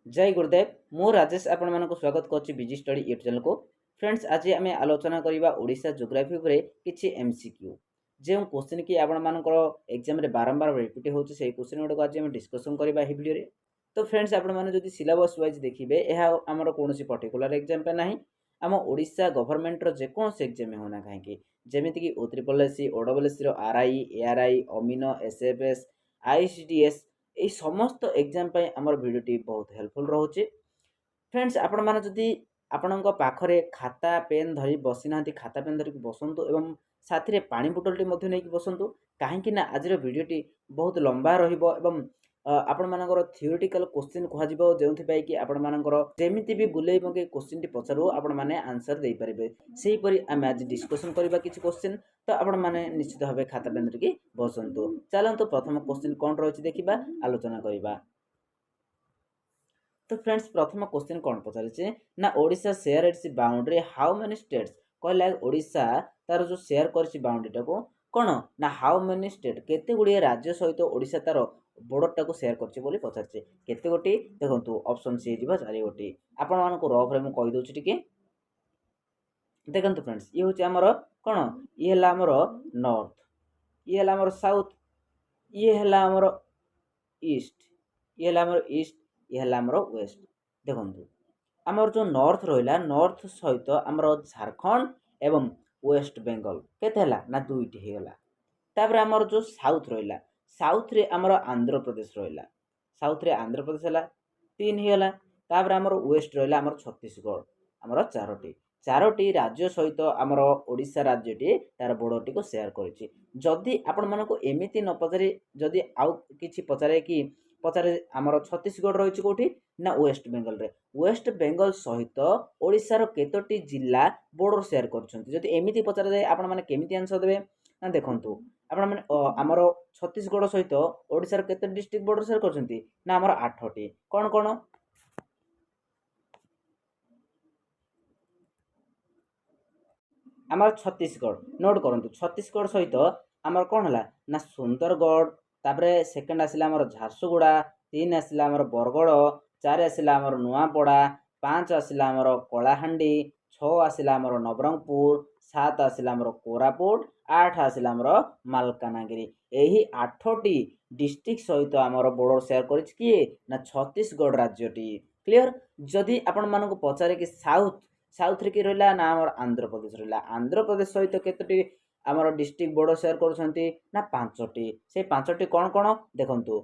जय गुरुदेव मु राजेश आपण मानक स्वागत करछि बिजी स्टडी यूट्यूब चैनल को। फ्रेंड्स आज आम आलोचना करबा ओडिशा ज्योग्राफी उपरे किछि एमसीक्यू जे क्वेश्चन कि आपण मानकर एग्जाम रे बारंबार रिपीट होछि सेही क्वेश्चन गुडको आज हम डिस्कशन करबा हे वीडियो रे। तो फ्रेंड्स आपण माने जदि सिलेबस वाइज देखिबे एहा हमर कोनोसी पर्टिकुलर एग्जाम पे नाही आम ओडिशा गवर्नमेंट रो जे कोनोसी एग्जाम होना काहेकि जेमिति कि O-SSC OSSC रो आरआई एआरआई अमीनो एसएफएस आईसीडीएस এই সমস্ত এক্সাম পাই আমার ভিডিওটি বহুত হেল্পফুল রହୁଛି। फ्रेंड्स आपण माने जदि आपणଙ୍କ पाखरे खाता पेन धरी बसी नांती खाता पेन धरी बसंतु एवं साथी रे पानी बोतलटी मध्ये नै बसंतु काहेकि ना आजिर वीडियोटी बहुत लंबा रहिबो एवं आपण मानकर थियोरेटिकल क्वेश्चन कहा जिवो जेउथि पाई कि आपण मानकर जेमिति भी बुलेई बंगे क्वेश्चन टी पचारो आपण माने आंसर देई परिबे सेही परि आमे आज डिस्कशन करबा किछि क्वेश्चन। तो आपण माने निश्चित भाबे खाता पेन धरि बसंतु। चलंतु प्रथम क्वेश्चन कोन रहछि देखिबा आलोचना करिबा। तो फ्रेंड्स प्रथम क्वेश्चन कौन पचारे ना Odisha share its boundary how many states कहला ओडिशा तार जो शेयर करछि बाउंड्री टाको कौन ना हाउ मेनी स्टेट केते गुड़िए राज्य सहित ओडिशा तार बॉर्डर टाको शेयर करछि बोली पचारछि केते गोटी देखंतु ऑप्शन सी दिबा 4 गोटी आपण मानको रफ रे मु कहि दोछि टिके देखंतु फ्रेंड्स ये होछि हमर कोन ये हला हमर नॉर्थ ये हला हमर साउथ ये हला हमर ईस्ट ये हला हमर ईस्ट ये हला हमर वेस्ट देखंतु हमर जो नॉर्थ रहिला नॉर्थ सहित हमर झारखंड एवं वेस्ट बेंगल केते हला ना दुईटी हे गला तापर हमर जो साउथ रहिला साउथ रे हमर आंध्र प्रदेश रहिला साउथ रे आंध्र प्रदेश हला 3 हे गला तापर हमर वेस्ट रहिला हमर छत्तीसगढ़ हमर चारोटी राज्य सहित हमर ओडिशा राज्यटी तार बॉर्डर को शेयर करिछि। जदि आपण मानको एमिति न पचारे जदि आउ किछि पचारे कि पचारे हमर छत्तीसगढ़ रहिछि कोठी ना वेस्ट बेंगल सहित ओडिसा रो केतोटी जिल्ला बॉर्डर शेयर करछन्ति जदि एमिति पचारे जाय आपण माने केमिति आंसर देबे ना देखंतु आपण माने हमर छत्तीसगढ़ सहित ओडिसा रो केते डिस्ट्रिक्ट बॉर्डर शेयर करछन्ति ना हमर 8टी कोन कोन आमर छत्तीसगढ़ नोट करंतु छत्तीसगढ़ सहित आमर कोन हला ना सुंदरगढ़ तापरे सेकंड आसिला आमर झारसुगुड़ा 3 आसिला आमर बरगड़ 4 आसिला आमर नुआपड़ा 5 आसिला आमर कलाहांडी 6 आसिला आमर नवरंगपुर 7 आसिला आमर कोरापुट 8 आसिला आमर मालकानगिरी एही 8टी डिस्ट्रिक्ट सहित आमर बॉर्डर शेयर करिछ किए ना छत्तीसगढ़ राज्यटी क्लियर। जदि आपण मानको पचारे कि साउथ रे कि रहला ना हमर आंध्र प्रदेश रहला आंध्र प्रदेश सहित केतटी हमर डिस्ट्रिक्ट बॉर्डर शेयर करछन्ती ना 5टी से 5टी कोन कोन देखंतु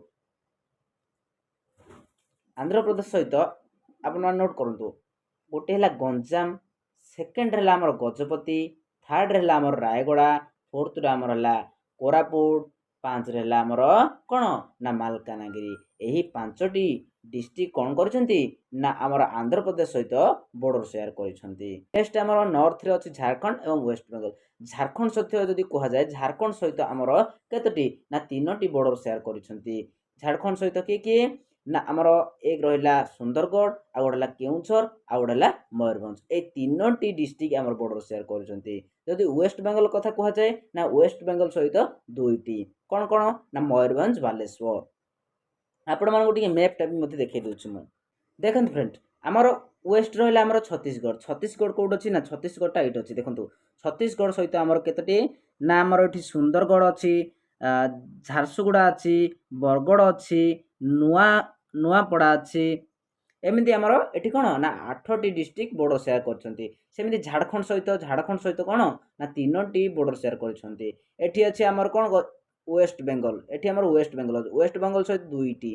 आंध्र प्रदेश सहित आपण नोट करंतु गोटे हला गंजाम सेकंड रहला हमर गजपति थर्ड रहला हमर रायगड़ा फोर्थ रे हमर हला कोरापुट 5 रहला हमर कोन ना मालकानगिरी एही 5टी डिस्ट्रिक्ट कौन करछन्ती ना हमर आंध्र प्रदेश सहित बॉर्डर शेयर करछन्ती। नेक्स्ट हमर नॉर्थ रे अछि झारखंड एवं वेस्ट बेंगल झारखंड सहित जदि कहा जाय झारखंड सहित हमर केतटी ना 3टी बॉर्डर शेयर करछन्ती झारखंड सहित के ना हमर एक रहिला सुंदरगढ़ आ गोडला केउंझर आ गोडला मयूरभंज ए 3टी डिस्ट्रिक्ट हमर बॉर्डर शेयर करछन्ती। जदि वेस्ट बेंगल कथा कहा जाय ना वेस्ट बेंगल सहित 2टी कोन कोन ना मयूरभंज बालेश्वर आपण मानको टिके मैप टा भी मते देखै दोछु म देखंतु फ्रेंड हमर वेस्ट रहला हमर छत्तीसगढ़ कोड अछि ना छत्तीसगढ़ टा इट अछि देखंतु छत्तीसगढ़ सहित हमर केतटी ना हमर एठी सुंदरगढ़ अछि झारसुगुड़ा अछि बरगड़ अछि नुआपड़ा अछि एमिति हमर एठी कोन ना 8टी डिस्ट्रिक्ट बॉर्डर शेयर करछन्ती सेमिति झारखंड सहित कोन ना 3टी बॉर्डर शेयर करछन्ती एठी अछि हमर कोन वेस्ट बेंगल एठी हमर वेस्ट बेंगल सहित 2टी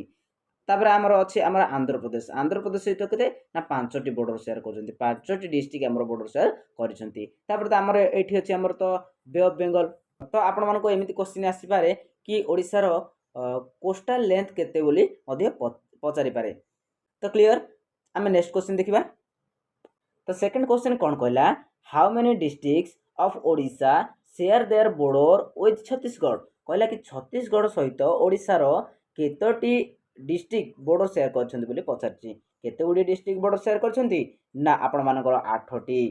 तापर हमर अछि हमर आंध्र प्रदेश सहित केते ना 5टी बॉर्डर शेयर करछन्ती 5टी डिस्ट्रिक्ट हमर बॉर्डर शेयर करछन्ती। तापर त हमर एठी अछि हमर तो बे ऑफ बेंगल तो आपण मानको एमिति क्वेश्चन आसी पारे कि ओडिसा रो कोस्टल लेंथ केते बोली मध्ये पचारि पारे। तो क्लियर आमे नेक्स्ट क्वेश्चन देखिबा। तो सेकंड क्वेश्चन कोन कहला how many districts of Odisha share their border with Chhattisgarh कहला कि छत्तीसगढ़ सहित ओडिसा रो केतोटी डिस्ट्रिक्ट बॉर्डर शेयर करछन्ती बोली पचारछि केते गुडी डिस्ट्रिक्ट बॉर्डर शेयर करछन्ती ना आपण मानकर 8टी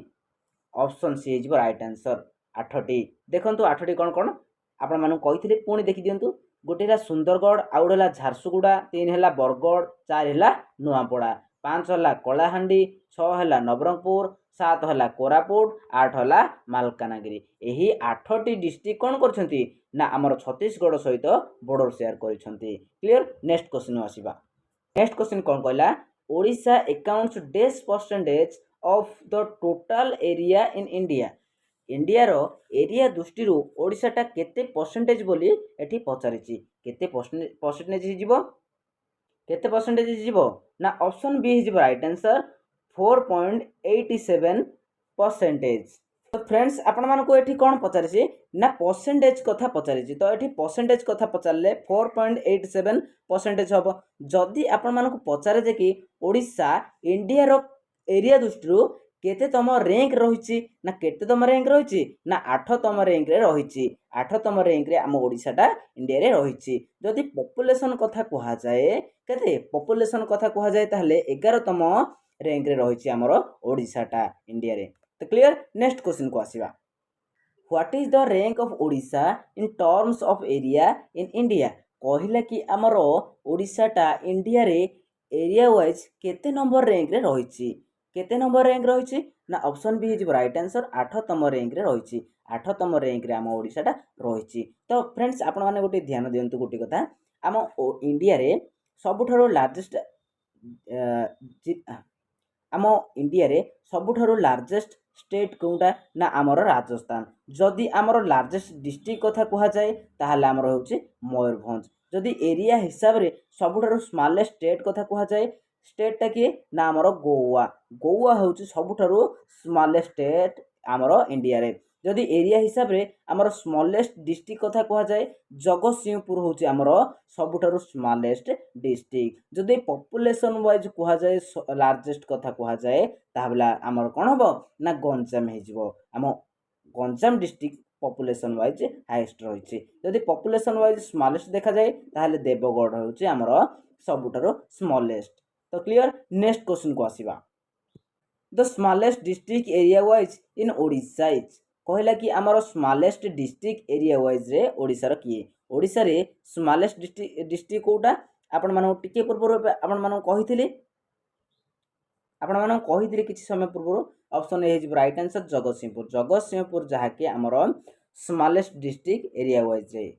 option C is right answer 8टी देखंतु 8टी कोन कोन आपण मानु कहिथिले पुणी देखि दियंतु गोटे है सुंदरगढ़, आउ गोटे है झारसुगुड़ा, 3 है बरगढ़, 4 है नुआपड़ा, 5 है कलाहांडी, 6 है नवरंगपुर, 7 है कोरापुट, 8 है मालकानगिरी। यही 8टी डिस्ट्रिक्ट कौन करछंती ना आमर छत्तीसगढ़ सहित बॉर्डर शेयर करिसंती। क्लियर। नेक्स्ट क्वेश्चन आसीबा। नेक्स्ट क्वेश्चन कौन कहला, ओडिशा अकाउंट्स डेस percentage of the total area in India. India रो एरिया दृष्टि ओडिशाटा केते परसेंटेज बोली एठी पचारिछि। केते परसेंटेज हिजिबो, केते परसेंटेज हिजिबो ना ऑप्शन बी हिजिबो राइट आंसर 4.87%। तो फ्रेंड्स आपण मानको एठी कोन पचारिछि ना परसेंटेज कथा पचारिछि। तो एठी परसेंटेज कथा पचारले 4.87% हबो। जदि आपण मानको पचारे जे कि ओडिशा इंडिया रो एरिया दृष्टि केतेतम रैंक रही ना केतेतम रैंक रही ना 8तम रैंक रे रही। 8तम रैंक रे आम ओडिशाटा इंडिया रे रही। जदि पॉपुलेशन कथा कहा जाए केते पॉपुलेशन कथा कहा जाए ताहले 11तम रैंक रे रही आमर ओडिशाटा इंडिया रे। तो क्लियर। नेक्स्ट क्वेश्चन को आसीबा। What is the rank of Odisha in terms of area in India. कहला कि आमर ओडिशाटा इंडिया रे एरिया वाइज केते नंबर रैंक रे रही। केते नंबर रैंक रही ना ऑप्शन बी हिजिबो राइट आंसर 8तम रैंक रे रही। 8तम रैंक रे आम ओडिशाटा रही। तो फ्रेंड्स आपण माने गोटे ध्यान दियंतु गोटे कथा आम इंडिया रे सबुठारो लार्जेस्ट आम इंडिया रे सबुठारो लार्जेस्ट स्टेट कोउटा ना आमर राजस्थान। जदि आमर लार्जेस्ट डिस्ट्रिक्ट कथा कहा जाए ताहले आमर होउची मयूरभंज। जदि एरिया हिसाब रे सबुठारो स्मॉलेस्ट स्टेट कथा कहा जाए स्टेटा किए ना आमर गोवा। गोवा होउची सबुठारो स्मॉलेस्ट स्टेट आमर इंडिया रे। जदि एरिया हिसाब रे आमर स्मॉलेस्ट डिस्ट्रिक्ट कथा कहा जाए जगतसिंहपुर होउची आमर सबुठारो स्मॉलेस्ट डिस्ट्रिक्ट। जदि पॉपुलेशन वाइज कहा जाए लार्जेस्ट कथा कहा जाए ताहला आमर कोन हबो ना गंजाम हेजिबो। आम Ganjam district population wise highest रही। जदि पॉपुलेशन वाइज स्मॉलेस्ट देखा जाए ताहले देवगढ़ होउची आमर सबुठारो स्मॉलेस्ट। तो क्लियर। नेक्स्ट क्वेश्चन को आसीबा। The smallest district area wise in Odisha is. कहला कि आमर स्मॉलेस्ट डिस्ट्रिक्ट एरिया वाइज रे ओडिसा रो किए। ओडिसा रे स्मॉलेस्ट डिस्ट्रिक्ट कोटा आपण मानो टिके पूर्व आपण मानो कहिथिले आपण मानो कहिथिले किछि समय पूर्व। Option A is right answer Jagatsinghpur. Jagatsinghpur जहा कि आमर स्मॉलेस्ट डिस्ट्रिक्ट एरिया वाइज रे।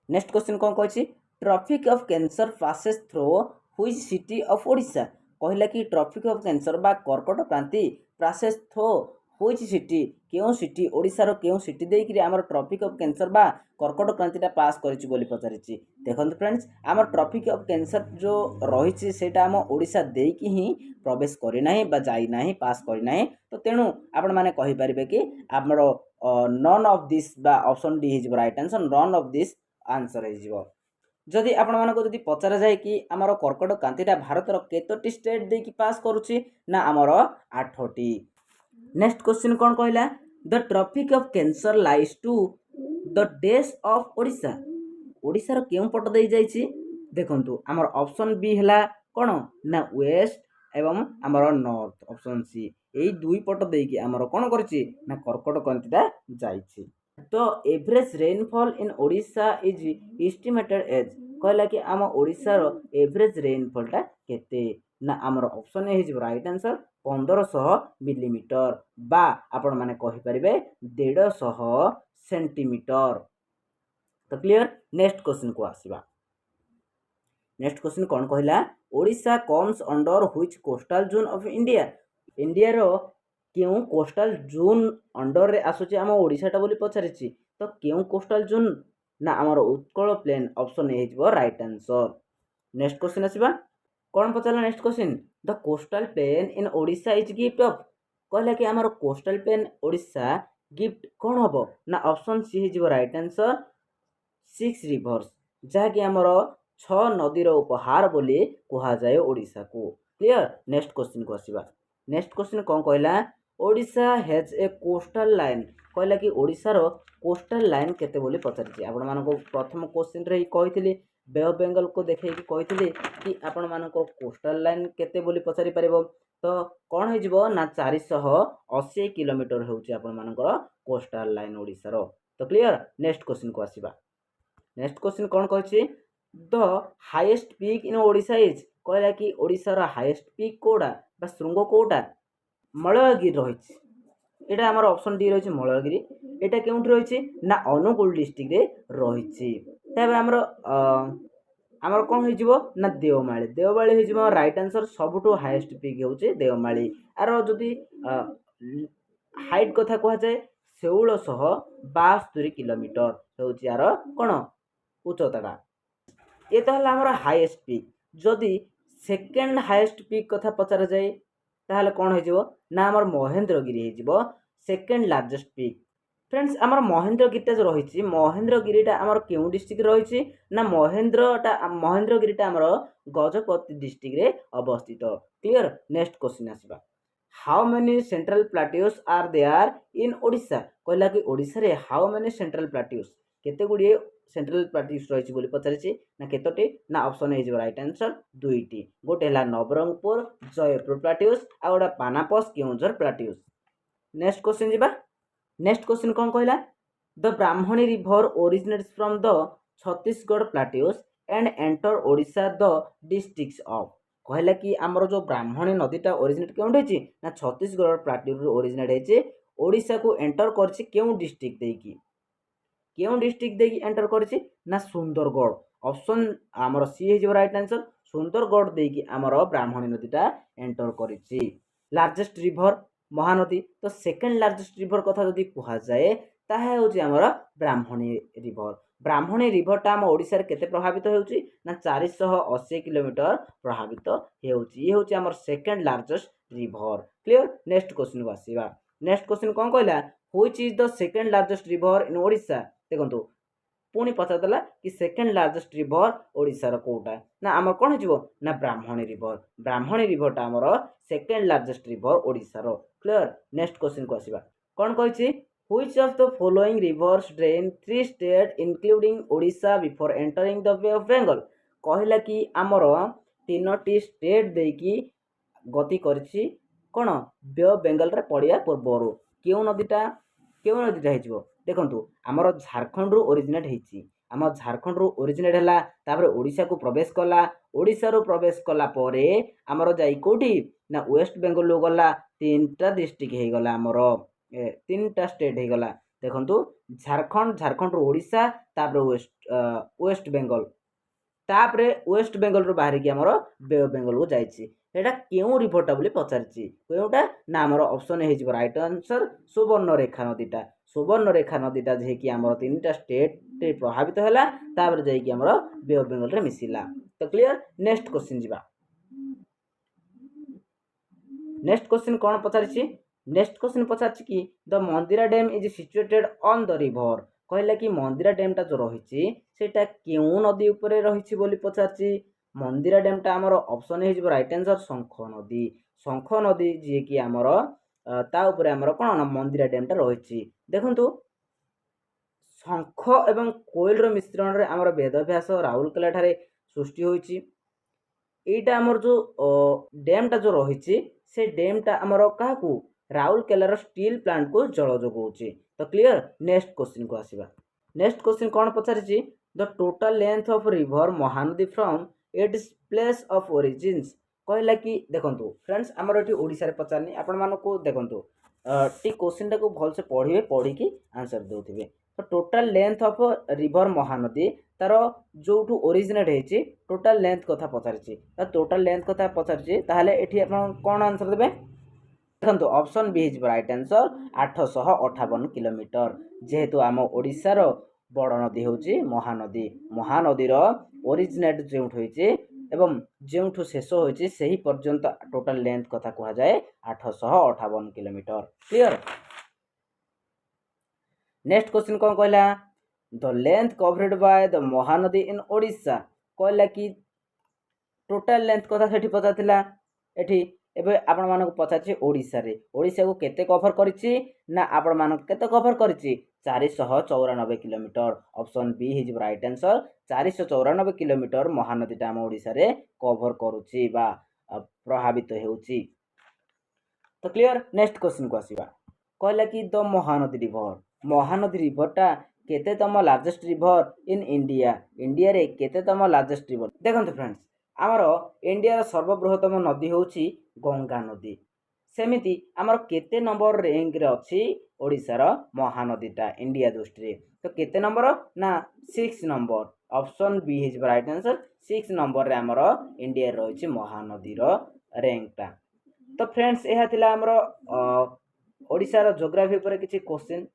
नेक्स्ट क्वेश्चन कोन कहछि, tropic of Cancer passes through which city of Odisha. कहला कि ट्रॉपिक ऑफ कैंसर बा कर्कट क्रांति पासेस थ्रू व्हिच सिटी केउ सिटी ओडिशा रो केउ सिटी देई कि आमर ट्रॉपिक ऑफ कैंसर बा कर्कट क्रांतिटा पास करिछि बोली पचारिछि। देखंतु फ्रेंड्स आमर ट्रॉपिक ऑफ कैंसर जो रहिछि सेटा आम ओडिशा देई कि ही प्रवेश करि नाही बा जाई नाही पास करि नाही। तो तेणु आपण माने कहि परिबे कि आमर नन ऑफ दिस बा option D is right answer none of this answer हिजिबो। जदि आपण मानको जदि पचारा जाए कि आमर कर्कट क्रांतिटा भारतर केतोटी स्टेट देकी पास करूछि ना आमर 8टी। नेक्स्ट क्वेश्चन कौन कहला, the tropic of Cancer lies to the डेस ऑफ ओडिशा। ओडिशार केउ पट दे जाइछि देखंतु आमर ऑप्शन बी हला कोन ना वेस्ट एवं आमर नॉर्थ ऑप्शन सी एई दुई पट देकी आमर कोन करछि ना कर्कट क्रांतिटा जाइछि। तो average rainfall in Odisha is estimated as. कहला कि आम ओडिशा रो एवरेज रेनफॉलटा केते ना आमर option A is right answer 1500 millimetre बा आपण माने कहि परिबे 150 सेंटीमीटर। तो क्लियर। नेक्स्ट क्वेश्चन को आसीबा। नेक्स्ट क्वेश्चन कौन कहला, Odisha comes under which coastal zone of India. India रो केउ कोस्टल जोन अंडर रे आसुची आम ओडिशाटा बोली पचारिछि। तो केउ कोस्टल जोन ना आमर उत्कल प्लेन ऑप्शन ए हिजबो राइट आंसर। नेक्स्ट क्वेश्चन आसीबा। कौन पचारला next question, the coastal plain in Odisha is gift of. कहला कि आमर कोस्टल प्लेन ओडिशा गिफ्ट कौन हबो ना ऑप्शन सी हिजबो राइट आंसर 6 रिवर्स जहा कि आमर 6 नदीर उपहार बोली कहा जाए ओडिशा को। क्लियर। नेक्स्ट क्वेश्चन को आसीबा। नेक्स्ट क्वेश्चन कौन कहला, Odisha has a coastal line. कहला कि ओडिशार कोस्टल लाइन केते बोली पचारिछि। आपण मानको प्रथम क्वेश्चन रे कहिथिले बे ऑफ बेंगल को देखै कि कहिथिले कि आपण मानको कोस्टल लाइन केते बोली पचारि परिबो। तो कौन हो ना 480 किलोमीटर होउछि आपण मानकर कोस्टल लाइन ओडिसा रो। तो क्लियर। नेक्स्ट क्वेश्चन को आसीबा। नेक्स्ट क्वेश्चन कौन कह the highest peak in Odisha is कहला कि ओडिशार हाईएस्ट पीक कोड़ा बा श्रृंग कोटा मलयगिरी रही एटा आमर ऑप्शन डी रही मलयगिरी एटा केउठी रही ना अनुगुल डिस्ट्रिक्ट रे रही आमर आमर कौन हो ना देवमाली देवमाली हो राइट आंसर सबुठु हाईएस्ट पीक होचे देवमाली आर जदि हाइट कथा कह जाए 1672 किलोमीटर होची यार कौन उच्चता ये तो है आमर हाईएस्ट पीक जदि सेकेंड हाईएस्ट पीक कथा पचार जाए ताहले कौन हो ना आमर महेंद्रगिरी हो सेकेंड लार्जेस्ट पीक फ्रेंड्स आमर महेंद्रगिरीटा जो रही महेंद्रगिरीटा आमर क्यों डिस्ट्रिक्ट रही ना महेंद्रगिरीटा आमर गजपति डिस्ट्रिक्ट रे अवस्थित क्लियर नेक्स्ट क्वेश्चन आसवा how many central plateaus are there in Odisha कहला कि ओडिशा रे हाउ मेनी सेंट्रल प्लाट्यूज केते गुड़िए सेंट्रल प्लाट्यूज रही बोली पचारिछि ना केतोटी ना ऑप्शन हो राइट आंसर दुईटी गोटे है नवरंगपुर जयपुर प्लाट्यूज आ गोटे Panposh Keonjhar plateaus next question जीबा नेक्स्ट क्वेश्चन कौन कहला the Brahmani river originates from the Chhattisgarh plateaus and enter Odisha the districts of कहला कि आमर जो ब्राह्मणी नदीटा ओरिजिनेट केउंठी होची ना छत्तीसगढ़ प्लाट्यूज ओरिजिनेट होची ओडिशा को एंटर करछि केउ डिस्ट्रिक्ट देकी केउ डिस्ट्रिक्ट देकी एंटर करछि ना सुंदरगढ़ ऑप्शन आमर सी हो राइट आंसर सुंदरगढ़ देकी आमर ब्राह्मणी नदीटा एंटर करिछि लार्जेस्ट रिवर महानदी तो सेकेंड लार्जेस्ट रिवर कथा जदि कह जाए ताहा होची आमर ब्राह्मणी रिवरटा आम ओडिशा रे केते प्रभावित होउची ना 480 किलोमीटर प्रभावित होउची ये होची आमर second largest river clear next question को आसीबा नेक्स्ट क्वेश्चन कौन कहला which is the second largest river इन ओडिशा देखंतु पुणी पचारदेला कि सेकेंड लार्जेस्ट रिवर ओडिशार कोटा ना आमर कौन हो ना ब्राह्मणी रिवरटा आमर सेकेंड लार्जेस्ट रिवर ओडिशार क्लियर नेक्स्ट क्वेश्चन को आसीबा कौन कहिछि which of the following rivers drain 3 state including Odisha before entering the Bay of Bengal कहला कि आमर 3टी स्टेट देकी गति करछि कौन बे ऑफ बेंगल रे पड़िया पूर्वर केउ नदीटा हो देखंतु आमर झारखंड रु ओरिजिनेट होइछि आम झारखंड रु ओरिजिनेट है तापर ओडिशा को प्रवेश कला ओडिशा रु प्रवेश कला परे आमर जाई कोठी ना वेस्ट बेंगल रु गला 3टा डिस्ट्रिक्ट हो गला आमर 3टा स्टेट हो गला देखंतु झारखंड रु ओडिशा तापर वेस्ट बेंगल तापरे वेस्ट बेंगल रु बाहर की आमर बे ऑफ बेंगल को जाइछि एटा केउ रिवरटा बोली पचारिछि केउटा ना आमर ऑप्शन हो राइट आंसर सुवर्णरेखा नदीटा जे कि आमर 3टा स्टेट रे प्रभावित हैला तापर जाई कि आमर बे ऑफ बेंगल रे मिसिला तो क्लियर नेक्स्ट क्वेश्चन जीवा नेक्स्ट क्वेश्चन कौन पचारिछि नेक्स्ट क्वेश्चन पचारिछि कि the Mandira dam is situated on the river कहला कि मंदिरा डैमटा जो रही सेटा केउ नदी उपरे रही बोली पचारिछि मंदिरा डैमटा आमर ऑप्शन हो राइट आंसर शंख नदी जी कि आमर ता उपरे आमर कौन मंदिरा डैमटा रही देखंतु शंख एवं कोयल रो मिश्रण रे आमर वेदव्यास राउरकेला ठारे सृष्टि होइछि एटा आमर जो डैमटा जो रही से डैमटा आमर काकू राउरकेलार स्टील प्लांट को जल जोगाउछि तो क्लियर नेक्स्ट क्वेश्चन को आसीबा नेक्स्ट क्वेश्चन कौन पचारिछि the total length of river Mahanadi from its place of origins कहला कि देखंतु फ्रेंड्स आमर एठी ओडिसा रे पचारनी आपण मानको देखंतु टी क्वेश्चन टा को भल से पढ़िबे पढ़ी की आंसर देउथिबे तो total length of river Mahanadi तार जोठू ओरिजिनेट हेछि टोटल लेंथ कथा पचारिछि टोटल लेंथ कथा पचारिछि ताहले एठी आपण कोन आंसर देबे देखंतु option B is right answer 858 kilometre जेहेतु आम ओडिशार बड़ नदी होछि महानदी ओरिजिनेट जोठू होइछि एवं जोठू शेष होइछि सेही पर्यंत टोटल लेंथ कथा कहा जाए 858 किलोमीटर क्लियर नेक्स्ट क्वेश्चन कौन कहला the length covered by the Mahanadi in Odisha कहला कि टोटल लेंथ कथा सेठी पचारथिला एठी एबे आपण मानको पचारछि ओडिशा को केते कवर करिछि ना आपण मानको केते कवर करिछि 494 kilometre option B is right answer 494 kilometre महानदीटा आम ओडिशा रे कवर करूछि बा प्रभावित हेउछि तो क्लियर नेक्स्ट क्वेश्चन को आसीबा कहला कि द महानदी रिवरटा केतेतम largest river in India India रे केतेतम लार्जेस्ट रिवर देखंतु फ्रेंड्स आमर इंडिया सर्वबृहत्तम नदी होउची गंगा नदी सेमिति आमर केते नंबर रैंक रे अछि ओडिसा रो महानदीटा इंडिया दृष्टि तो केते नंबर ना 6 number option B is right answer 6 number रे आमर इंडिया रहिछि महानदी रो रैंकटा तो फ्रेंड्स यह थिला आमर ओडिसा रो ज्योग्राफी ऊपर किछि क्वेश्चन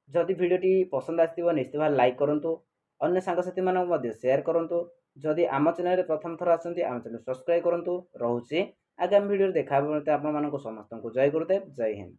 जदि भिडियोटी पसंद आसिथिबो निश्चित भाव लाइक करंतु अन्य सांगसाथी मानक मध्ये शेयर करंतु जदि आम चैनल प्रथम थर आसंती आम चैनल सब्सक्राइब करंतु रहउछि आगामी भिडियो देखा आपण मानक समस्त को जय गुरुदेव जय हिंद।